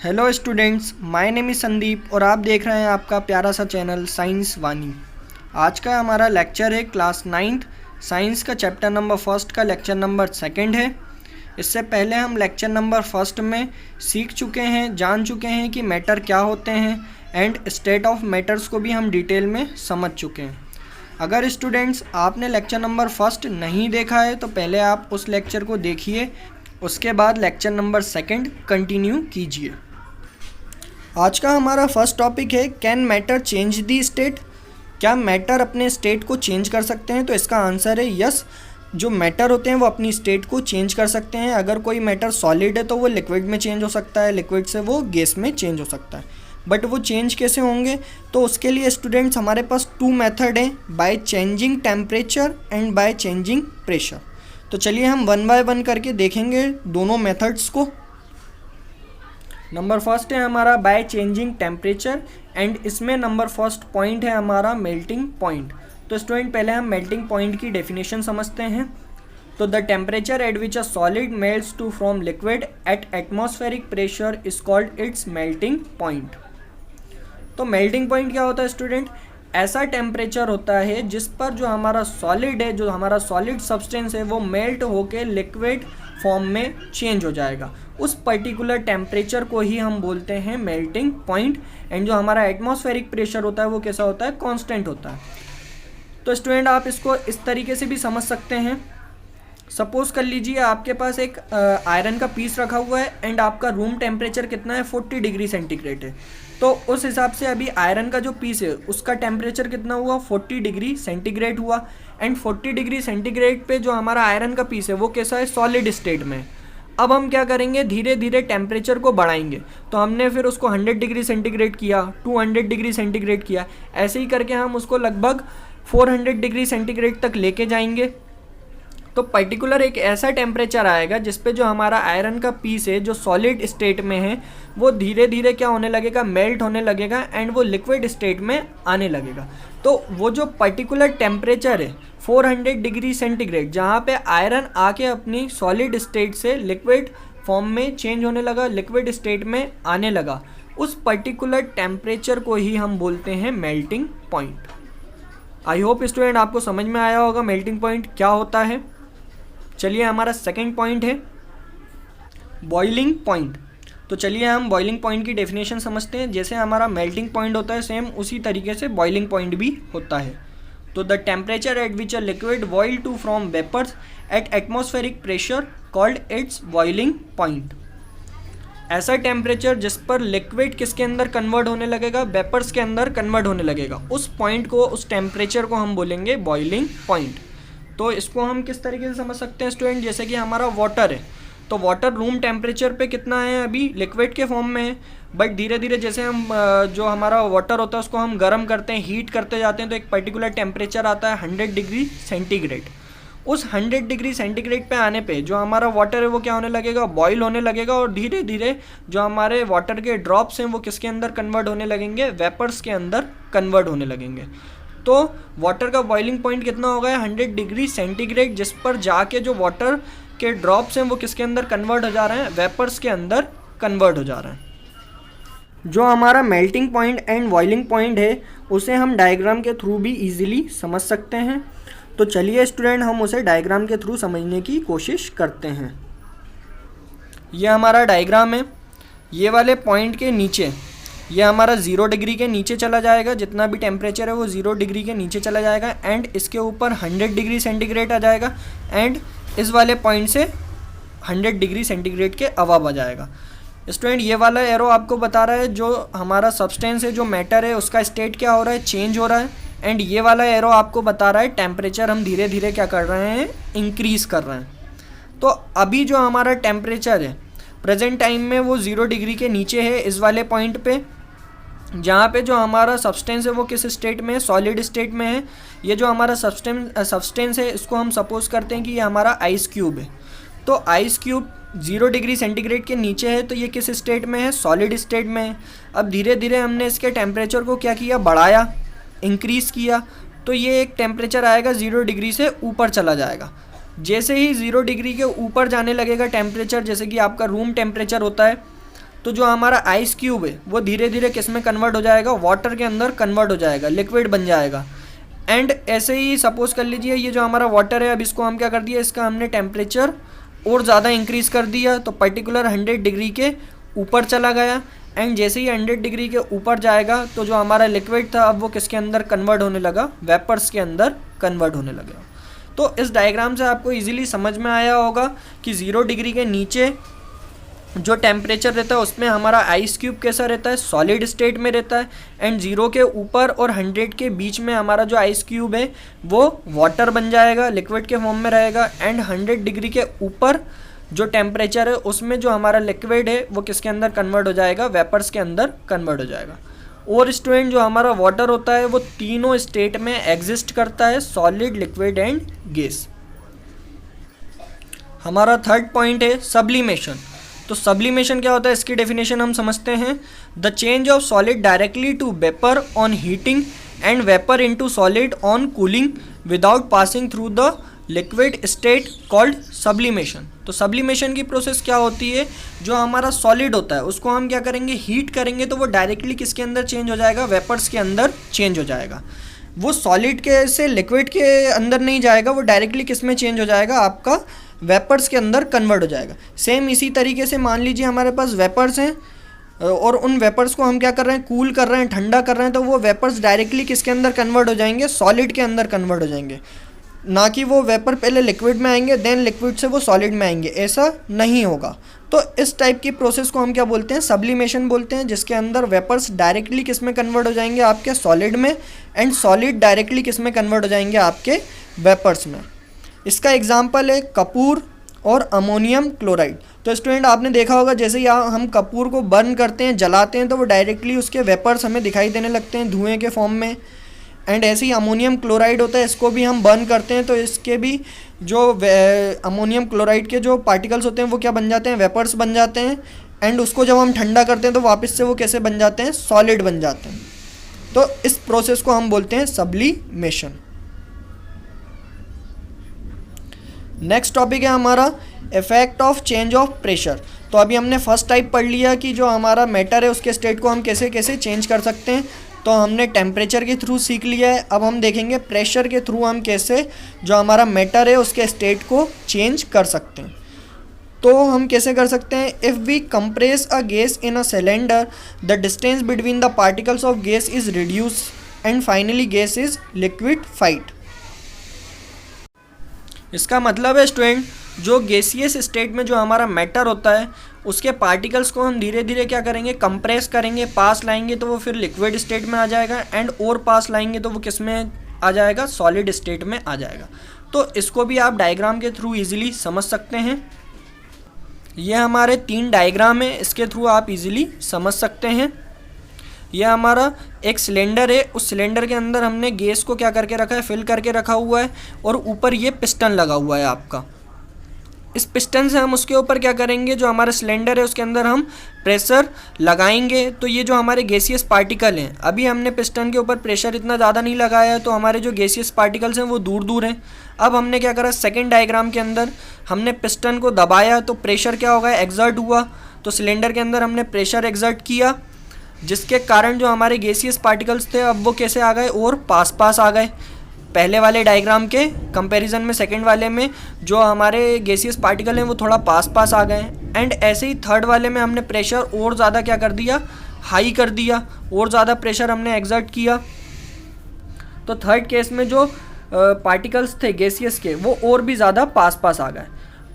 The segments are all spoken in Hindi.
Hello students, my name is Sandeep और आप देख रहे हैं आपका प्यारा सा चैनल साइंस वानी। आज का हमारा लेक्चर है क्लास 9th साइंस का चैप्टर नंबर फर्स्ट का लेक्चर नंबर सेकंड है। इससे पहले हम लेक्चर नंबर फर्स्ट में सीख चुके हैं, जान चुके हैं कि मैटर क्या होते हैं एंड स्टेट ऑफ मैटर्स को भी हम डिटेल में समझ चुके हैं। अगर स्टूडेंट्स आपने लेक्चर नंबर फर्स्ट नहीं देखा है तो पहले आप उस लेक्चर को देखिए, उसके बाद लेक्चर नंबर सेकंड कंटिन्यू कीजिए। आज का हमारा फर्स्ट टॉपिक है can matter change the state. क्या मैटर अपने स्टेट को चेंज कर सकते हैं? तो इसका आंसर है यस। जो मैटर होते हैं वो अपनी स्टेट को चेंज कर सकते हैं। अगर कोई मैटर सॉलिड है तो वो लिक्विड में चेंज हो सकता है, लिक्विड से वो गैस में चेंज हो सकता है। बट वो चेंज कैसे होंगे? तो उसके लिए स्टूडेंट्स हमारे पास 2 मेथड हैं, by changing temperature and by changing pressure. तो चलिए हम 1 बाय 1 करके देखेंगे दोनों मेथड्स को। नंबर फर्स्ट है हमारा बाय चेंजिंग टेम्परेचर एंड इसमें नंबर फर्स्ट पॉइंट है हमारा मेल्टिंग पॉइंट। तो स्टूडेंट पहले हम मेल्टिंग पॉइंट की डेफिनेशन समझते हैं। तो the temperature at which a solid melts to from liquid at atmospheric pressure is called its melting point. तो मेल्टिंग पॉइंट क्या होता है स्टूडेंट? ऐसा टेम्परेचर होता है जिस पर जो हमारा सॉलिड है, जो हमारा सॉलिड सब्सटेंस है, वो मेल्ट होके लिक्विड फॉर्म में चेंज हो जाएगा। उस पर्टिकुलर टेम्परेचर को ही हम बोलते हैं मेल्टिंग पॉइंट। एंड जो हमारा एटमॉस्फेरिक प्रेशर होता है वो कैसा होता है? कांस्टेंट होता है। तो स्टूडेंट आप इसको इस तरीके से भी समझ सकते हैं। सपोज कर लीजिए आपके पास एक आयरन का पीस रखा हुआ है एंड आपका रूम टेम्परेचर कितना है? 40 डिग्री सेंटीग्रेड है। तो उस हिसाब से अभी आयरन का जो पीस है उसका टेम्परेचर कितना हुआ? 40 डिग्री सेंटीग्रेड हुआ। एंड 40 डिग्री सेंटीग्रेड पे जो हमारा आयरन का पीस है वो कैसा है? सॉलिड स्टेट में। अब हम क्या करेंगे? धीरे धीरे टेम्परेचर को बढ़ाएंगे। तो हमने फिर उसको 100 डिग्री सेंटीग्रेड किया, 200 डिग्री सेंटीग्रेड किया, ऐसे ही करके हम उसको लगभग 400 डिग्री सेंटीग्रेड तक लेके जाएंगे। तो पर्टिकुलर एक ऐसा टेम्परेचर आएगा जिस पे जो हमारा आयरन का पीस है जो सॉलिड स्टेट में है वो धीरे धीरे क्या होने लगेगा? मेल्ट होने लगेगा एंड वो लिक्विड स्टेट में आने लगेगा। तो वो जो पर्टिकुलर टेम्परेचर है 400 डिग्री सेंटीग्रेड, जहाँ पे आयरन आके अपनी सॉलिड स्टेट से लिक्विड फॉर्म में चेंज होने लगा, लिक्विड स्टेट में आने लगा, उस पर्टिकुलर टेम्परेचर को ही हम बोलते हैं melting point. I hope student आपको समझ में आया होगा मेल्टिंग पॉइंट क्या होता है। चलिए हमारा सेकंड पॉइंट है बॉइलिंग पॉइंट। तो चलिए हम बॉइलिंग पॉइंट की डेफिनेशन समझते हैं। जैसे हमारा मेल्टिंग पॉइंट होता है सेम उसी तरीके से बॉइलिंग पॉइंट भी होता है। तो the temperature at which a liquid boil to from vapours at atmospheric pressure called its boiling point. ऐसा टेम्परेचर जिस पर लिक्विड किसके अंदर कन्वर्ट होने लगेगा? वेपर्स के अंदर कन्वर्ट होने लगेगा। उस पॉइंट को, उस टेम्परेचर को हम बोलेंगे बॉइलिंग पॉइंट। तो इसको हम किस तरीके से समझ सकते हैं स्टूडेंट? जैसे कि हमारा वाटर है, तो वाटर रूम टेम्परेचर पे कितना है? अभी लिक्विड के फॉर्म में है। बट धीरे धीरे जैसे हम जो हमारा वाटर होता है उसको हम गर्म करते हैं, हीट करते जाते हैं, तो एक पर्टिकुलर टेम्परेचर आता है 100 डिग्री सेंटीग्रेड। उस 100 डिग्री सेंटीग्रेड पे आने पे जो हमारा वाटर है वो क्या होने लगेगा? बॉयल होने लगेगा। और धीरे धीरे जो हमारे वाटर के ड्रॉप्स हैं वो किसके अंदर कन्वर्ट होने लगेंगे? वेपर्स के अंदर कन्वर्ट होने लगेंगे। तो वाटर का बॉइलिंग पॉइंट कितना होगा? 100 डिग्री सेंटीग्रेड, जिस पर जाके जो वाटर के ड्रॉप्स हैं वो किसके अंदर कन्वर्ट हो जा रहे हैं? वेपर्स के अंदर कन्वर्ट हो जा रहे हैं। जो हमारा melting point and boiling point है उसे हम डायग्राम के थ्रू भी इजीली समझ सकते हैं। तो चलिए स्टूडेंट हम उसे डायग्राम के थ्रू समझने की कोशिश करते हैं। ये हमारा डायग्राम है। ये वाले पॉइंट के नीचे ये हमारा 0 डिग्री के नीचे चला जाएगा, जितना भी टेम्परेचर है वो 0 डिग्री के नीचे चला जाएगा। एंड इसके ऊपर 100 डिग्री सेंटीग्रेड आ जाएगा एंड इस वाले पॉइंट से 100 डिग्री सेंटीग्रेड के अबव आ जाएगा। स्टूडेंट ये वाला एरो आपको बता रहा है जो हमारा सब्सटेंस है, जो मैटर है, उसका स्टेट क्या हो रहा है? चेंज हो रहा है। एंड ये वाला एरो आपको बता रहा है टेम्परेचर हम धीरे धीरे क्या कर रहे हैं? इंक्रीज़ कर रहे हैं। तो अभी जो हमारा टेम्परेचर है प्रेजेंट टाइम में वो 0 डिग्री के नीचे है इस वाले पॉइंट पे, जहाँ पे जो हमारा सब्सटेंस है वो किस स्टेट में है? सॉलिड स्टेट में है। ये जो हमारा सब्सटेंस है इसको हम सपोज करते हैं कि ये हमारा आइस क्यूब है। तो आइस क्यूब 0 डिग्री सेंटीग्रेड के नीचे है, तो ये किस स्टेट में है? सॉलिड स्टेट में है। अब धीरे धीरे हमने इसके टेम्परेचर को क्या किया? बढ़ाया, इंक्रीज़ किया। तो ये एक टेम्परेचर आएगा 0 डिग्री से ऊपर चला जाएगा। जैसे ही 0 डिग्री के ऊपर जाने लगेगा टेम्परेचर, जैसे कि आपका रूम टेम्परेचर होता है, तो जो हमारा आइस क्यूब है वो धीरे धीरे किस में कन्वर्ट हो जाएगा, वाटर के अंदर कन्वर्ट हो जाएगा, लिक्विड बन जाएगा। एंड ऐसे ही सपोज कर लीजिए ये जो हमारा वाटर है, अब इसको हम क्या कर दिया, इसका हमने टेम्परेचर और ज़्यादा इंक्रीज़ कर दिया, तो पर्टिकुलर 100 डिग्री के ऊपर चला गया। एंड जैसे ही 100 डिग्री के ऊपर जाएगा तो जो हमारा लिक्विड था अब वो किसके अंदर कन्वर्ट होने लगा, वेपर्स के अंदर कन्वर्ट होने लगा। तो इस डायग्राम से आपको इजीली समझ में आया होगा कि 0 डिग्री के नीचे जो टेम्परेचर रहता है उसमें हमारा आइस क्यूब कैसा रहता है, सॉलिड स्टेट में रहता है। एंड 0 के ऊपर और 100 के बीच में हमारा जो आइस क्यूब है वो वाटर बन जाएगा, लिक्विड के फॉर्म में रहेगा। एंड 100 डिग्री के ऊपर जो टेम्परेचर है उसमें जो हमारा लिक्विड है वो किसके अंदर कन्वर्ट हो जाएगा, वेपर्स के अंदर कन्वर्ट हो जाएगा। और स्टूडेंट जो हमारा वाटर होता है वो तीनों स्टेट में एग्जिस्ट करता है, सॉलिड, लिक्विड एंड गैस। हमारा थर्ड पॉइंट है सब्लिमेशन। तो सब्लिमेशन क्या होता है, इसकी डेफिनेशन हम समझते हैं। The change of solid directly to vapour on heating and vapour into solid on cooling without passing through the liquid state called sublimation. तो सब्लिमेशन की प्रोसेस क्या होती है, जो हमारा सॉलिड होता है उसको हम क्या करेंगे, हीट करेंगे तो वो डायरेक्टली किसके अंदर चेंज हो जाएगा, वेपर्स के अंदर चेंज हो जाएगा। वो सॉलिड के से लिक्विड के अंदर नहीं जाएगा, वो डायरेक्टली किस में चेंज हो जाएगा, आपका वेपर्स के अंदर कन्वर्ट हो जाएगा। सेम इसी तरीके से मान लीजिए हमारे पास वेपर्स हैं और उन वेपर्स को हम क्या कर रहे हैं, कूल कर रहे हैं, ठंडा कर रहे हैं, तो वो वेपर्स डायरेक्टली किसके अंदर कन्वर्ट हो जाएंगे, सॉलिड के अंदर कन्वर्ट हो जाएंगे। ना कि वो वेपर पहले लिक्विड में आएंगे देन लिक्विड से वो सॉलिड में आएंगे, ऐसा नहीं होगा। तो इस टाइप की प्रोसेस को हम क्या बोलते हैं, सब्लिमेशन बोलते हैं, जिसके अंदर वेपर्स डायरेक्टली किस में कन्वर्ट हो जाएंगे, आपके सॉलिड में। एंड सॉलिड डायरेक्टली किस में कन्वर्ट हो जाएंगे, आपके वेपर्स में। इसका एग्जाम्पल है कपूर और अमोनियम क्लोराइड। तो स्टूडेंट आपने देखा होगा जैसे ही हम कपूर को बर्न करते हैं, जलाते हैं, तो वो डायरेक्टली उसके वेपर्स हमें दिखाई देने लगते हैं धुएं के फॉर्म में। एंड ऐसे ही अमोनियम क्लोराइड होता है, इसको भी हम बर्न करते हैं तो इसके भी जो अमोनियम क्लोराइड के जो पार्टिकल्स होते हैं वो क्या बन जाते हैं, वेपर्स बन जाते हैं। एंड उसको जब हम ठंडा करते हैं तो वापस से वो कैसे बन जाते हैं, सॉलिड बन जाते हैं। तो इस प्रोसेस को हम बोलते हैं सब्लिमेशन। नेक्स्ट टॉपिक है हमारा effect of change of pressure. तो अभी हमने फर्स्ट टाइप पढ़ लिया कि जो हमारा मैटर है उसके स्टेट को हम कैसे कैसे चेंज कर सकते हैं। तो हमने टेम्परेचर के थ्रू सीख लिया है। अब हम देखेंगे प्रेशर के थ्रू हम कैसे जो हमारा मैटर है उसके स्टेट को चेंज कर सकते हैं। तो हम कैसे कर सकते हैं, if we compress a gas in a cylinder the distance between the particles of gas is reduce and finally gas is liquefied. इसका मतलब है स्टूडेंट, जो गैसियस स्टेट में जो हमारा मैटर होता है उसके पार्टिकल्स को हम धीरे धीरे क्या करेंगे, कंप्रेस करेंगे, पास लाएंगे तो वो फिर लिक्विड स्टेट में आ जाएगा। एंड और पास लाएंगे तो वो किस में आ जाएगा, सॉलिड स्टेट में आ जाएगा। तो इसको भी आप डायग्राम के थ्रू इजीली समझ सकते हैं। ये हमारे 3 डायग्राम है, इसके थ्रू आप इजीली समझ सकते हैं। यह हमारा एक सिलेंडर है, उस सिलेंडर के अंदर हमने गैस को क्या करके रखा है, फिल करके रखा हुआ है और ऊपर ये पिस्टन लगा हुआ है आपका। इस पिस्टन से हम उसके ऊपर क्या करेंगे, जो हमारा सिलेंडर है उसके अंदर हम प्रेशर लगाएंगे। तो ये जो हमारे गैसियस पार्टिकल हैं, अभी हमने पिस्टन के ऊपर प्रेशर इतना ज़्यादा नहीं लगाया है तो हमारे जो गैसियस पार्टिकल्स हैं वो दूर दूर हैं। अब हमने क्या करा, सेकेंड डायग्राम के अंदर हमने पिस्टन को दबाया तो प्रेशर क्या होगा, एक्सर्ट हुआ। तो सिलेंडर के अंदर हमने प्रेशर एक्सर्ट किया, जिसके कारण जो हमारे गैसियस पार्टिकल्स थे अब वो कैसे आ गए, और पास पास आ गए। पहले वाले डायग्राम के कंपैरिजन में सेकंड वाले में जो हमारे गैसियस पार्टिकल हैं वो थोड़ा पास पास आ गए। एंड ऐसे ही थर्ड वाले में हमने प्रेशर और ज़्यादा क्या कर दिया, हाई कर दिया, और ज़्यादा प्रेशर हमने एक्सर्ट किया। तो थर्ड केस में जो पार्टिकल्स थे गैसियस के वो और भी ज़्यादा पास पास आ गए।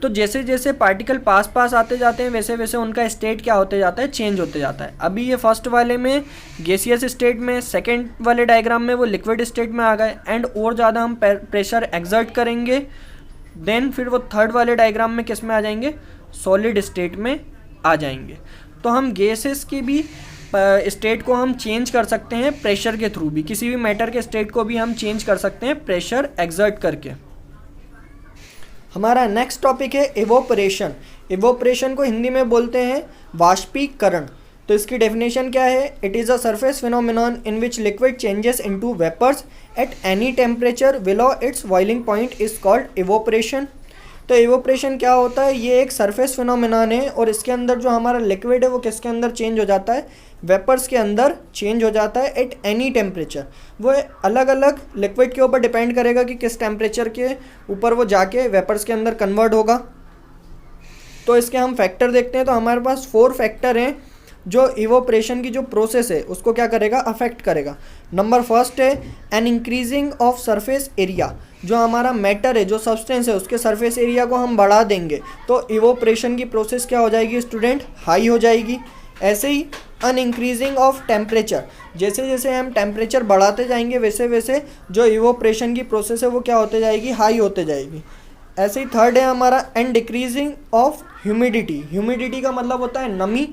तो जैसे जैसे पार्टिकल पास पास आते जाते हैं वैसे वैसे उनका स्टेट क्या होते जाता है, चेंज होते जाता है। अभी ये फर्स्ट वाले में गैसियस स्टेट में, सेकंड वाले डायग्राम में वो लिक्विड स्टेट में आ गए। एंड और ज़्यादा हम प्रेशर एक्सर्ट करेंगे देन फिर वो थर्ड वाले डायग्राम में किस में आ जाएंगे, सॉलिड स्टेट में आ जाएंगे। तो हम गैसेस की भी स्टेट को हम चेंज कर सकते हैं प्रेशर के थ्रू भी, किसी भी मैटर के स्टेट को भी हम चेंज कर सकते हैं प्रेशर एक्सर्ट करके। हमारा नेक्स्ट टॉपिक है इवोपरेशन। इवोपरेशन को हिंदी में बोलते हैं वाष्पीकरण। तो इसकी डेफिनेशन क्या है, it is a surface phenomenon in which liquid changes into vapours at any temperature below its boiling point is called evaporation. तो इवोपरेशन क्या होता है, ये एक सरफेस फिनोमेनन है और इसके अंदर जो हमारा लिक्विड है वो किसके अंदर चेंज हो जाता है, वेपर्स के अंदर चेंज हो जाता है एट एनी टेम्परेचर। वो अलग अलग लिक्विड के ऊपर डिपेंड करेगा कि किस टेम्परेचर के ऊपर वो जाके वेपर्स के अंदर कन्वर्ट होगा। तो इसके हम फैक्टर देखते हैं, तो हमारे पास 4 फैक्टर हैं जो इवोपरेशन की जो प्रोसेस है उसको क्या करेगा, अफेक्ट करेगा। नंबर फर्स्ट है an increasing of surface area. जो हमारा मैटर है, जो सब्सटेंस है, उसके सरफेस एरिया को हम बढ़ा देंगे तो इवोपरेशन की प्रोसेस क्या हो जाएगी स्टूडेंट, हाई हो जाएगी। ऐसे ही अन इंक्रीजिंग ऑफ टेम्परेचर, जैसे जैसे हम टेम्परेचर बढ़ाते जाएंगे वैसे वैसे जो इवोपरेशन की प्रोसेस है वो क्या होते जाएगी, हाई होते जाएगी। ऐसे ही थर्ड है हमारा and decreasing of humidity. Humidity का मतलब होता है नमी,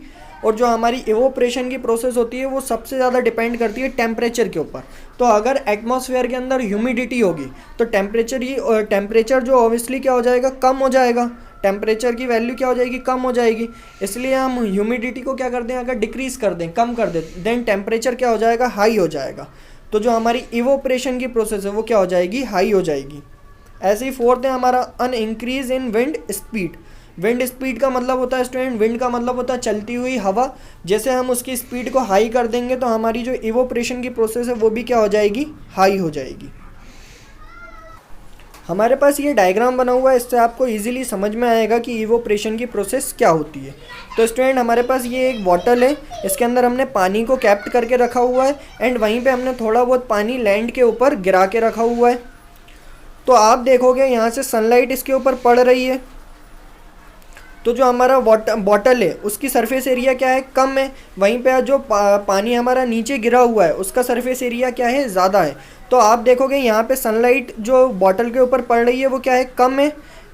और जो हमारी इवोपरेशन की प्रोसेस होती है वो सबसे ज़्यादा डिपेंड करती है टेम्परेचर के ऊपर। तो अगर एटमॉस्फेयर के अंदर ह्यूमिडिटी होगी तो टेम्परेचर जो ऑब्वियसली क्या हो जाएगा, कम हो जाएगा। टेम्परेचर की वैल्यू क्या हो जाएगी, कम हो जाएगी। इसलिए हम ह्यूमिडिटी को क्या कर दें, अगर डिक्रीज़ कर दें, कम कर दें, देन टेम्परेचर क्या हो जाएगा, हाई हो जाएगा। तो जो हमारी इवोपरेशन की प्रोसेस है वो क्या हो जाएगी, हाई हो जाएगी। ऐसे ही फोर्थ है हमारा an increase in wind speed. Wind speed का मतलब होता है स्टूडेंट, विंड का मतलब होता है चलती हुई हवा। जैसे हम उसकी स्पीड को हाई कर देंगे तो हमारी जो इवोपरेशन की प्रोसेस है वो भी क्या हो जाएगी, हाई हो जाएगी। हमारे पास ये डायग्राम बना हुआ है, इससे आपको इजीली समझ में आएगा कि इवोपरेशन की प्रोसेस क्या होती है। तो स्टूडेंट हमारे पास ये एक बॉटल है, इसके अंदर हमने पानी को कैप्ट करके रखा हुआ है एंड वहीं पे हमने थोड़ा बहुत पानी लैंड के ऊपर गिरा के रखा हुआ है। तो आप देखोगे यहाँ से सनलाइट इसके ऊपर पड़ रही है, तो जो हमारा बॉटल है उसकी सरफेस एरिया क्या है, कम है। वहीं पे जो पानी हमारा नीचे गिरा हुआ है उसका सरफेस एरिया क्या है, ज़्यादा है। तो आप देखोगे यहाँ पे सनलाइट जो बॉटल के ऊपर पड़ रही है वो क्या है, कम है,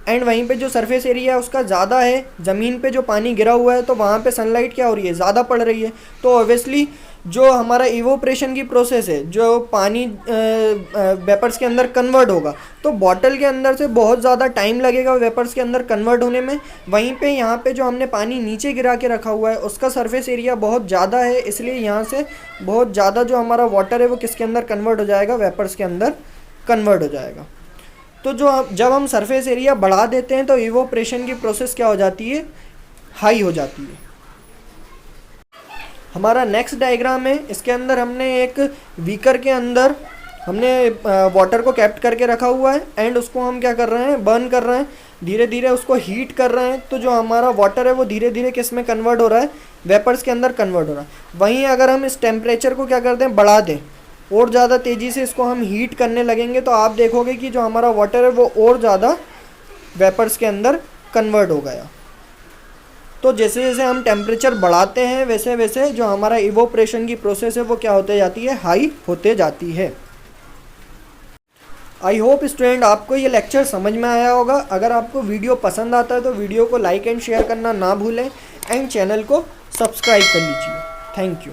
एंड वहीं पे जो सरफेस एरिया है उसका ज़्यादा है। ज़मीन पे जो पानी गिरा हुआ है तो वहाँ पे सनलाइट क्या हो रही है, ज़्यादा पड़ रही है। तो ऑब्वियसली जो हमारा इवोपरेशन की प्रोसेस है, जो पानी वेपर्स के अंदर कन्वर्ट होगा, तो बॉटल के अंदर से बहुत ज़्यादा टाइम लगेगा वेपर्स के अंदर कन्वर्ट होने में। वहीं पे यहाँ पे जो हमने पानी नीचे गिरा के रखा हुआ है उसका सरफेस एरिया बहुत ज़्यादा है, इसलिए यहाँ से बहुत ज़्यादा जो हमारा वाटर है वो किसके अंदर कन्वर्ट हो जाएगा, वेपर्स के अंदर कन्वर्ट हो जाएगा। तो जब हम सरफेस एरिया बढ़ा देते हैं तो इवोपरेशन की प्रोसेस क्या हो जाती है, हाई हो जाती है। हमारा नेक्स्ट डायग्राम है, इसके अंदर हमने एक बीकर के अंदर हमने वाटर को कैप्ट करके रखा हुआ है एंड उसको हम क्या कर रहे हैं, बर्न कर रहे हैं, धीरे धीरे उसको हीट कर रहे हैं। तो जो हमारा वाटर है वो धीरे धीरे किस में कन्वर्ट हो रहा है, वेपर्स के अंदर कन्वर्ट हो रहा है। वहीं अगर हम इस टेम्परेचर को क्या करते हैं, बढ़ा दें और ज़्यादा तेज़ी से इसको हम हीट करने लगेंगे तो आप देखोगे कि जो हमारा वाटर है वो और ज़्यादा वेपर्स के अंदर कन्वर्ट हो गया। तो जैसे जैसे हम टेम्परेचर बढ़ाते हैं वैसे वैसे जो हमारा इवोपरेशन की प्रोसेस है वो क्या होते जाती है, हाई होते जाती है। आई होप स्टूडेंट आपको ये लेक्चर समझ में आया होगा। अगर आपको वीडियो पसंद आता है तो वीडियो को लाइक एंड शेयर करना ना भूलें एंड चैनल को सब्सक्राइब कर लीजिए। Thank you.